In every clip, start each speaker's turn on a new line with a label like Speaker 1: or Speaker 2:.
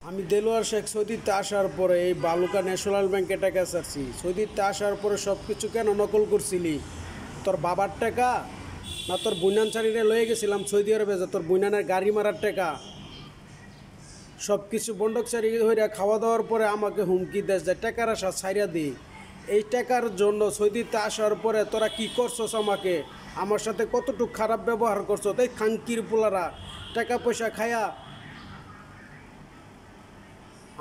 Speaker 1: আমি দেলোয়ার শেখ সৌদিতে আসার পরে এই বালুকা ন্যাশনাল ব্যাংকে টাকা ছাড়ছি। সৌদিতে আসার পরে সব কিছু কেন নকল করছিলি? তোর বাবার টাকা না তোর বুনান চারিরে লয়ে গেছিলাম সৌদি আরবে, যে তোর বুনানের গাড়ি মারার টাকা? সব কিছু বন্ডক চারি হইয়া খাওয়া দাওয়ার পরে আমাকে হুমকি দেশ যে টাকার আশা ছাইরা দিই। এই টাকার জন্য সৌদিতে আসার পরে তোরা কি করছস? আমাকে আমার সাথে কতটুকু খারাপ ব্যবহার করছো? তাই খাঙ্কির পোলারা টাকা পয়সা খায়া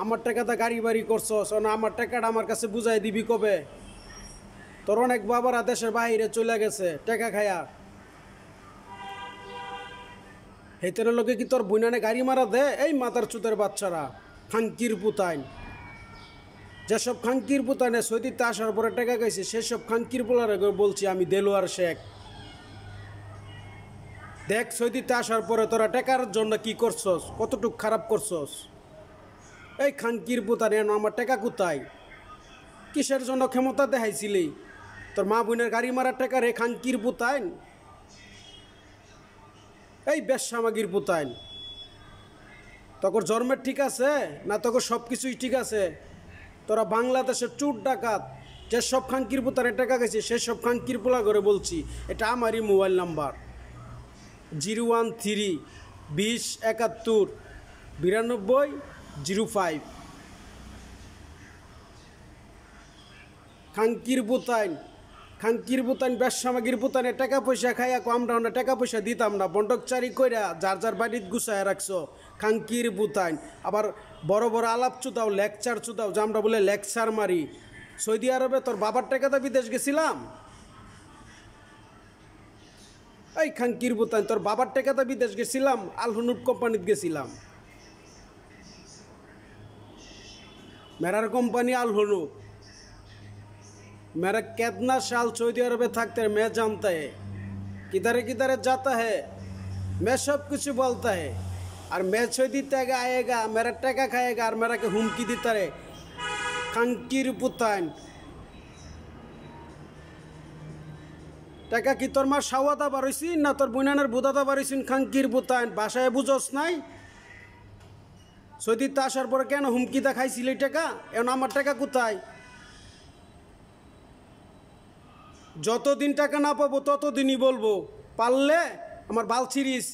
Speaker 1: আমার টাকাটা গাড়ি বাড়ি করছস না? আমার টাকাটা আমার কাছে বুঝাই দিবি কবে? তোর অনেক বাবারা দেশের বাইরে চলে গেছে টাকা খায়া। হেতের লোকে কি তোর বুনানে গাড়ি মারা দে? এই মাতার চুতের বাচ্চারা, খাঙ্কির পুতাইন, যেসব খাঙ্কির পুতাইনে সৌদিতে আসার পরে টাকা খাইছে সেসব খাঙ্কির পোলারে বলছি আমি দেলোয়ার শেখ। দেখ সৌদিতে আসার পরে তোরা টাকার জন্য কি করছস, কতটুক খারাপ করছস। এই খাঙ্কির পুতানে আমার টাকা কোথায়? কিসের জন্য ক্ষমতা দেখাইছিলি? তোর মা বোনের গাড়ি মারার টাকা রে খাঙ্কির পুতাইন। এই বেশ্যামাগির পুতাইন, তোর জন্মের ঠিক আছে না? তোর সব কিছুই ঠিক আছে? তোরা বাংলাদেশের চুর ডাকাত, যেসব খাঙ্কির পুতানে টাকা গেছে সেসব খাঙ্কির পোলা করে বলছি। এটা আমারই মোবাইল নাম্বার 013-2071-9205। খাঙ্কির বুতাইন বেশ্যামাগির পুতানে টাকা পয়সা খাইয়া আমরা টাকা পয়সা দিতাম না, বন্ডকচারি কইরা যার যার বাড়িত গুছায় রাখছো। খাঙ্কির বুতাইন আবার বড় বড় আলাপ চুদাও, লেকচার চুদাও যে আমরা বলে লেকচার মারি। সৌদি আরবে তোর বাবার টাকাতে বিদেশ গেছিলাম। এই খাঙ্কির বুতাইন, তোর বাবার টাকাতে বিদেশ গেছিলাম, আলহনুপ কোম্পানিতে গেছিলাম। মেরার কোম্পানি আলহনুপ। मेरा कितना साल सऊदी अरब थकते हैं मैं जानता है, किधर किधर जाता है मैं सब कुछ बोलता है। और मैं सऊदी तक आएगा, मेरा टका खाएगा और मेरा के हुमकी देता रहे। खांकीर पुतान টাকা কি তোর মা সাওয়াদা বারইছিন না তোর বুনানের বুদাদা বারইছিন? খাঙ্কির পুতান ভাষায় বুঝোস নাই? সৌদিতে আসার পরে কেন হুমকি দেখাইছিল টাকা? এখন আমার টাকা কোথায়? যতদিন টাকা না পাবো ততদিনই বলবো, পারলে আমার বাল ছিড়িস।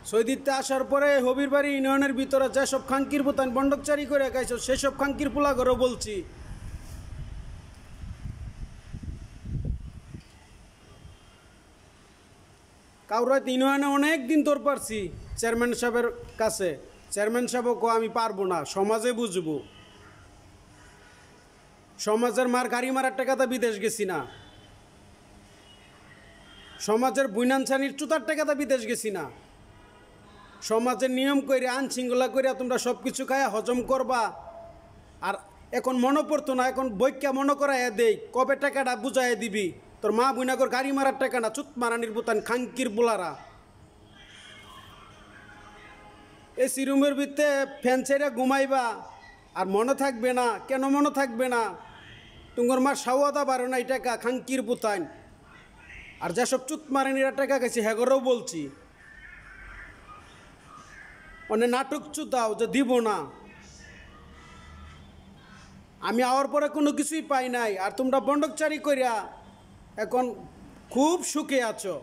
Speaker 1: সৌদিতে আসার পরে হবির বাড়ি ইউনিয়নের ভিতরে যেসব খাঙ্কির পুতান বন্ডকচারি করে খাইছ সেসব খাঙ্কির পোলা ঘরও বলছি। কাউরাত ইউনিয়নে অনেক দিন তোর পারছি চেয়ারম্যান সাহেবের কাছে। চেয়ারম্যান সাহেবও কো আমি পারবো না, সমাজে বুঝবো। সমাজের মার গাড়ি মারার টাকাতে বিদেশ গেছি না, সমাজের বুইনানছানির চুতার টাকাতে বিদেশ গেছি না। সমাজের নিয়ম কইরা আইন শৃঙ্খলা কইরা তোমরা সব কিছু খায়া হজম করবা। আর এখন মনে পড়তো না, এখন বৈক্যা মনে করাই দেই কবে টাকাটা বুঝাই দিবি। তোর মা বুইনাগর গাড়ি মারার টাকা না, চুত মারানির বুতান খাঙ্কির বুলারা। এসি রুমের ভিতরে ফ্যান ছেড়ে ঘুমাইবা আর মনে থাকবে না? কেন মনে থাকবে না? তোমার মা সাওয়াদা বারো নাই টাকা খাঙ্কির পুতাইন। আর যেসব চুত মারানিরা টাকা গেছে হেগরেও বলছি অনেক নাটক চুতাও যে দিব না। আমি আওয়ার পরে কোনো কিছুই পাই নাই, আর তোমরা বন্ডকচারি করিয়া এখন খুব সুখে আছো।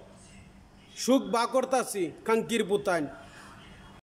Speaker 1: সুখ বা করতাছি খাঙ্কির পুতাইন।